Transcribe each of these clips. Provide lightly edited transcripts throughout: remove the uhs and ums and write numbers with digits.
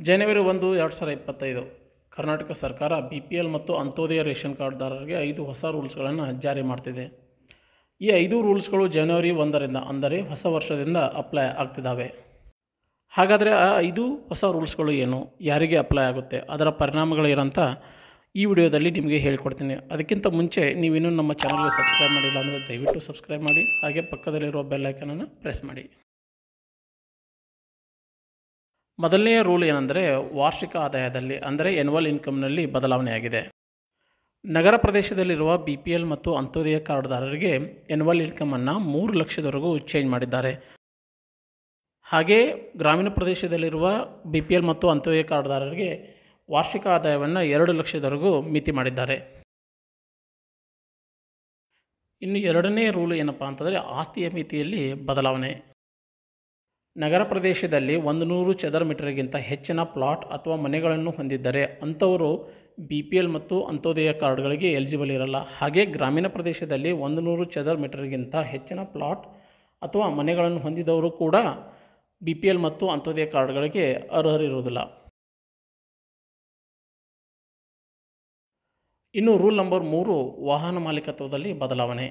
ಜನವರಿ 1, 2025 ಕರ್ನಾಟಕ ಸರ್ಕಾರ BPL ಮತ್ತು Antyodaya ration ಕಾರ್ಡ್ದಾರರಿಗೆ 5 ಹೊಸ ರೂಲ್ಸ್ಗಳನ್ನು ಜಾರಿ ಮಾಡ್ತಿದೆ. ಈ 5 ರೂಲ್ಸ್ಗಳು ಜನವರಿ 1ರಿಂದ ಅಂದರೆ ಹೊಸ ವರ್ಷದಿಂದ ಅಪ್ಲೈ ಆಗ್ತಿದ್ದಾವೆ. ಹಾಗಾದರೆ ಆ 5 ಹೊಸ ರೂಲ್ಸ್ಗಳು ಏನು, ಯಾರಿಗೆ ಅಪ್ಲೈ ಆಗುತ್ತೆ, ಅದರ ಪರಿಣಾಮಗಳೇನಂತ ಈ ವಿಡಿಯೋದಲ್ಲಿ ನಿಮಗೆ ಹೇಳಿಕೊಡ್ತೀನಿ. ಅದಕ್ಕಿಂತ ಮುಂಚೆ ನೀವಿನ್ನೂ ನಮ್ಮ ಚಾನಲ್ಗೆ ಸಬ್ಸ್ಕ್ರೈಬ್ ಮಾಡಿಲ್ಲ ಅಂದರೆ ದಯವಿಟ್ಟು ಸಬ್ಸ್ಕ್ರೈಬ್ ಮಾಡಿ, ಹಾಗೆ ಪಕ್ಕದಲ್ಲಿರುವ ಬೆಲ್ ಐಕನನ್ನು ಪ್ರೆಸ್ ಮಾಡಿ. ಮೊದಲನೆಯ ರೂಲ್ ಏನಂದರೆ ವಾರ್ಷಿಕ ಆದಾಯದಲ್ಲಿ ಅಂದರೆ ಎನ್ಯುವಲ್ ಇನ್ಕಮ್ನಲ್ಲಿ ಬದಲಾವಣೆಯಾಗಿದೆ. ನಗರ ಪ್ರದೇಶದಲ್ಲಿರುವ BPL ಮತ್ತು ಅಂತ್ಯೋದಯ ಕಾರ್ಡ್ದಾರರಿಗೆ ಎನ್ಯುವಲ್ ಇನ್ಕಮನ್ನು 3 ಲಕ್ಷದವರೆಗೂ ಚೇಂಜ್ ಮಾಡಿದ್ದಾರೆ. ಹಾಗೆ ಗ್ರಾಮೀಣ ಪ್ರದೇಶದಲ್ಲಿರುವ BPL ಮತ್ತು ಅಂತ್ಯೋದಯ ಕಾರ್ಡ್ದಾರರಿಗೆ ವಾರ್ಷಿಕ ಆದಾಯವನ್ನು 2 ಲಕ್ಷದವರೆಗೂ ಮಿತಿ ಮಾಡಿದ್ದಾರೆ. ಇನ್ನು ಎರಡನೇ ರೂಲ್ ಏನಪ್ಪ ಅಂತಂದರೆ ಆಸ್ತಿಯ ಮಿತಿಯಲ್ಲಿ ಬದಲಾವಣೆ. ನಗರ ಪ್ರದೇಶದಲ್ಲಿ 100 ಚದರ ಮೀಟರ್ಗಿಂತ ಹೆಚ್ಚಿನ ಪ್ಲಾಟ್ ಅಥವಾ ಮನೆಗಳನ್ನು ಹೊಂದಿದ್ದರೆ ಅಂಥವರು BPL ಮತ್ತು ಅಂತ್ಯೋದಯ ಕಾರ್ಡ್ಗಳಿಗೆ ಎಲಿಜಿಬಲ್ ಇರಲ್ಲ. ಹಾಗೆ ಗ್ರಾಮೀಣ ಪ್ರದೇಶದಲ್ಲಿ 100 ಚದರ ಮೀಟರ್ಗಿಂತ ಹೆಚ್ಚಿನ ಪ್ಲಾಟ್ ಅಥವಾ ಮನೆಗಳನ್ನು ಹೊಂದಿದವರು ಕೂಡ BPL ಮತ್ತು ಅಂತ್ಯೋದಯ ಕಾರ್ಡ್ಗಳಿಗೆ ಅರ್ಹರಿರುವುದಿಲ್ಲ. ಇನ್ನು ರೂಲ್ ನಂಬರ್ 3 ವಾಹನ ಮಾಲೀಕತ್ವದಲ್ಲಿ ಬದಲಾವಣೆ.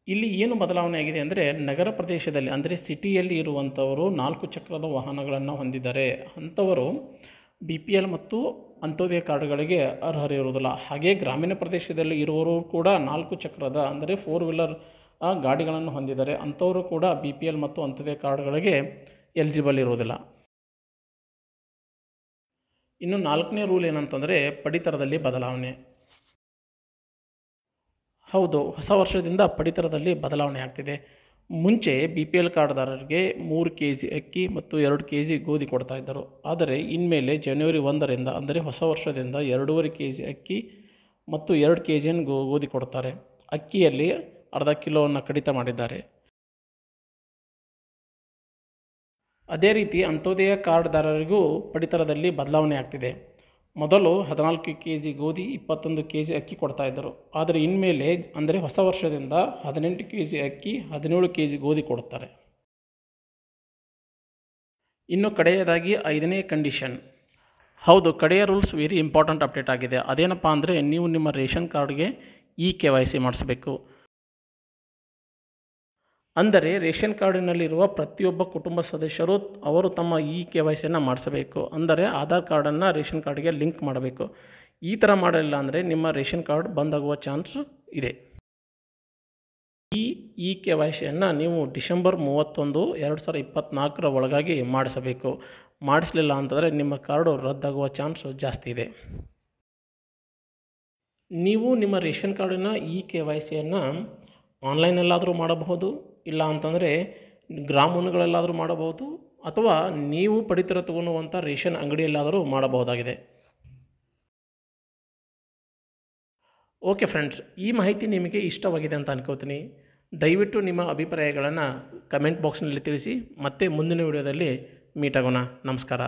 ಇಲ್ಲಿ ಏನು ಬದಲಾವಣೆ ಆಗಿದೆ ಅಂದರೆ ನಗರ ಪ್ರದೇಶದಲ್ಲಿ ಅಂದರೆ ಸಿಟಿಯಲ್ಲಿ ಇರುವಂಥವರು 4 ಚಕ್ರದ ವಾಹನಗಳನ್ನು ಹೊಂದಿದ್ದಾರೆ ಅಂಥವರು BPL ಮತ್ತು ಅಂತ್ಯೋದಯ ಕಾರ್ಡ್ಗಳಿಗೆ ಅರ್ಹರಿರುವುದಿಲ್ಲ. ಹಾಗೆ ಗ್ರಾಮೀಣ ಪ್ರದೇಶದಲ್ಲಿ ಇರುವವರು ಕೂಡ 4 ಚಕ್ರದ ಅಂದರೆ 4 ವೀಲರ್ ಗಾಡಿಗಳನ್ನು ಹೊಂದಿದ್ದಾರೆ ಅಂಥವರು ಕೂಡ BPL ಮತ್ತು ಅಂತ್ಯೋದಯ ಕಾರ್ಡ್ಗಳಿಗೆ ಎಲಿಜಿಬಲ್ ಇರುವುದಿಲ್ಲ. ಇನ್ನು 4ನೇ ರೂಲ್ ಏನಂತಂದರೆ ಪಡಿತರದಲ್ಲಿ ಬದಲಾವಣೆ. ಹೌದು, ಹೊಸ ವರ್ಷದಿಂದ ಪಡಿತರದಲ್ಲಿ ಬದಲಾವಣೆ ಆಗ್ತಿದೆ. ಮುಂಚೆ BPL ಕಾರ್ಡ್ದಾರರಿಗೆ 3 kg ಅಕ್ಕಿ ಮತ್ತು 2 kg ಗೋಧಿ ಕೊಡ್ತಾ ಇದ್ದರು. ಆದರೆ ಇನ್ಮೇಲೆ ಜನವರಿ 1ರಿಂದ ಅಂದರೆ ಹೊಸ ವರ್ಷದಿಂದ 2.5 kg ಅಕ್ಕಿ ಮತ್ತು 2 kg ಗೋಧಿ ಕೊಡ್ತಾರೆ. ಅಕ್ಕಿಯಲ್ಲಿ ಅರ್ಧ ಕಿಲೋವನ್ನು ಕಡಿತ ಮಾಡಿದ್ದಾರೆ. ಅದೇ ರೀತಿ ಅಂತ್ಯೋದಯ ಕಾರ್ಡ್ದಾರರಿಗೂ ಪಡಿತರದಲ್ಲಿ ಬದಲಾವಣೆ ಆಗ್ತಿದೆ. ಮೊದಲು 14 kg ಗೋಧಿ 21 kg ಅಕ್ಕಿ ಕೊಡ್ತಾ ಇದ್ದರು. ಆದರೆ ಇನ್ಮೇಲೆ ಅಂದರೆ ಹೊಸ ವರ್ಷದಿಂದ 18 kg ಅಕ್ಕಿ 17 kg ಗೋಧಿ ಕೊಡುತ್ತಾರೆ. ಇನ್ನು ಕಡೆಯದಾಗಿ 5ನೇ ಕಂಡೀಷನ್. ಹೌದು, ಕಡೆಯ ರೂಲ್ಸ್ ವೆರಿ ಇಂಪಾರ್ಟೆಂಟ್ ಅಪ್ಡೇಟ್ ಆಗಿದೆ. ಅದೇನಪ್ಪ ಅಂದರೆ ನೀವು ನಿಮ್ಮ ರೇಷನ್ ಕಾರ್ಡ್ಗೆ KYC ಮಾಡಿಸಬೇಕು. ಅಂದರೆ ರೇಷನ್ ಕಾರ್ಡಿನಲ್ಲಿರುವ ಪ್ರತಿಯೊಬ್ಬ ಕುಟುಂಬ ಸದಸ್ಯರು ಅವರು ತಮ್ಮ KYCಯನ್ನು ಮಾಡಿಸಬೇಕು. ಅಂದರೆ ಆಧಾರ್ ಕಾರ್ಡನ್ನು ರೇಷನ್ ಕಾರ್ಡ್ಗೆ ಲಿಂಕ್ ಮಾಡಬೇಕು. ಈ ಥರ ಮಾಡಲಿಲ್ಲ ಅಂದರೆ ನಿಮ್ಮ ರೇಷನ್ ಕಾರ್ಡ್ ಬಂದಾಗುವ ಚಾನ್ಸ್ ಇದೆ. ಈ KYCಯನ್ನು ನೀವು ಡಿಸೆಂಬರ್ 31, 2024 ಒಳಗಾಗಿ ಮಾಡಿಸಬೇಕು. ಮಾಡಿಸಲಿಲ್ಲ ಅಂತಂದರೆ ನಿಮ್ಮ ಕಾರ್ಡು ರದ್ದಾಗುವ ಚಾನ್ಸ್ ಜಾಸ್ತಿ ಇದೆ. ನೀವು ನಿಮ್ಮ ರೇಷನ್ ಕಾರ್ಡಿನ KYCಯನ್ನು ಆನ್ಲೈನಲ್ಲಾದರೂ ಮಾಡಬಹುದು, ಇಲ್ಲ ಅಂತಂದರೆ ಗ್ರಾಮಗಳಲ್ಲಾದರೂ ಮಾಡಬಹುದು, ಅಥವಾ ನೀವು ಪಡಿತರ ತಗೊಳ್ಳುವಂಥ ರೇಷನ್ ಅಂಗಡಿಯಲ್ಲಾದರೂ ಮಾಡಬಹುದಾಗಿದೆ. ಓಕೆ ಫ್ರೆಂಡ್ಸ್, ಈ ಮಾಹಿತಿ ನಿಮಗೆ ಇಷ್ಟವಾಗಿದೆ ಅಂತ ಅನ್ಕೋತೀನಿ. ದಯವಿಟ್ಟು ನಿಮ್ಮ ಅಭಿಪ್ರಾಯಗಳನ್ನು ಕಮೆಂಟ್ ಬಾಕ್ಸ್ನಲ್ಲಿ ತಿಳಿಸಿ. ಮತ್ತೆ ಮುಂದಿನ ವಿಡಿಯೋದಲ್ಲಿ ಮೀಟ್ ಆಗೋಣ. ನಮಸ್ಕಾರ.